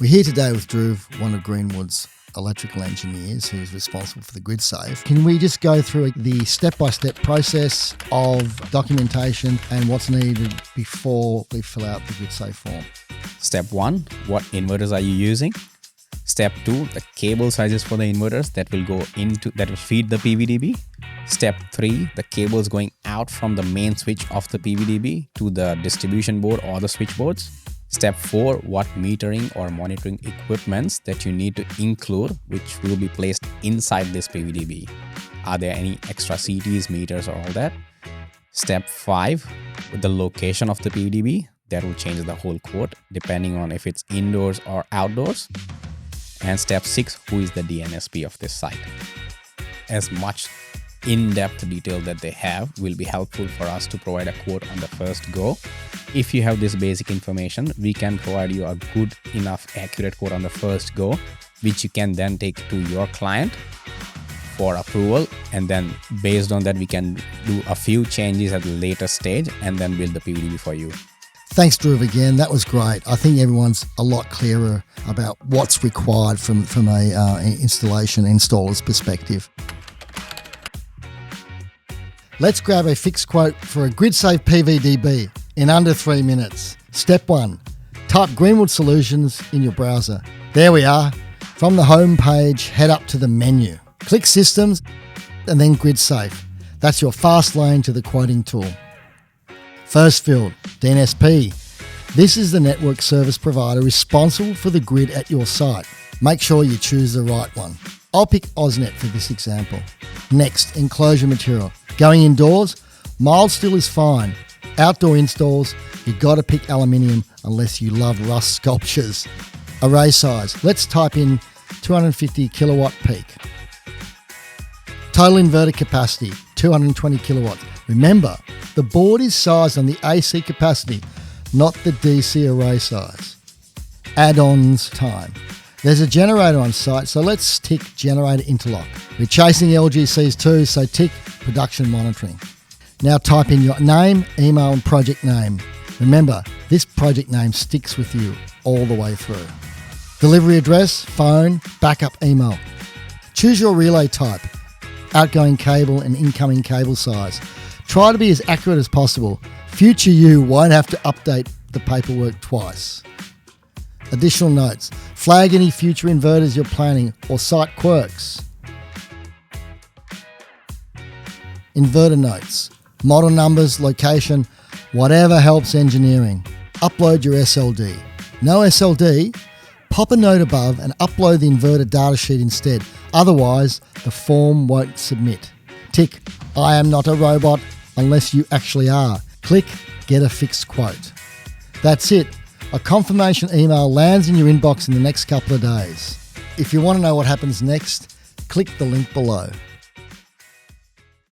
We're here today with Dhruv, one of Greenwood's electrical engineers who's responsible for the GridSafe. Can we just go through the step-by-step process of documentation and what's needed before we fill out the GridSafe form? Step 1, what inverters are you using? Step 2, the cable sizes for the inverters that will feed the PVDB. Step 3, the cables going out from the main switch of the PVDB to the distribution board or the switchboards. Step 4, what metering or monitoring equipments that you need to include, which will be placed inside this PVDB. Are there any extra CTs, meters, or all that? Step 5, the location of the PVDB. That will change the whole quote depending on if it's indoors or outdoors. And step 6, who is the DNSP of this site? As much in-depth detail that they have will be helpful for us to provide a quote on the first go. If you have this basic information, we can provide you a good enough accurate quote on the first go, which you can then take to your client for approval, and then based on that we can do a few changes at a later stage and then build the PVDB for you. Thanks, Dhruv, again. That was great. I think everyone's a lot clearer about what's required from a installer's perspective. Let's grab a fixed quote for a GridSafe PVDB in under 3 minutes. Step 1, type Greenwood Solutions in your browser. There we are. From the home page, head up to the menu. Click Systems and then GridSafe. That's your fast lane to the quoting tool. First field, DNSP. This is the network service provider responsible for the grid at your site. Make sure you choose the right one. I'll pick AusNet for this example. Next, enclosure material. Going indoors, mild steel is fine. Outdoor installs, you've got to pick aluminium unless you love rust sculptures. Array size. Let's type in 250 kilowatt peak. Total inverter capacity, 220 kilowatts. Remember, the board is sized on the AC capacity, not the DC array size. Add-ons time. There's a generator on site, so let's tick generator interlock. We're chasing LGCs too, so tick production monitoring. Now type in your name, email and project name. Remember, this project name sticks with you all the way through. Delivery address, phone, backup email. Choose your relay type, outgoing cable and incoming cable size. Try to be as accurate as possible. Future you won't have to update the paperwork twice. Additional notes. Flag any future inverters you're planning or site quirks. Inverter notes. Model numbers, location, whatever helps engineering. Upload your SLD. No SLD? Pop a note above and upload the inverter datasheet instead. Otherwise, the form won't submit. Tick, I am not a robot unless you actually are. Click, get a fixed quote. That's it. A confirmation email lands in your inbox in the next couple of days. If you want to know what happens next, click the link below.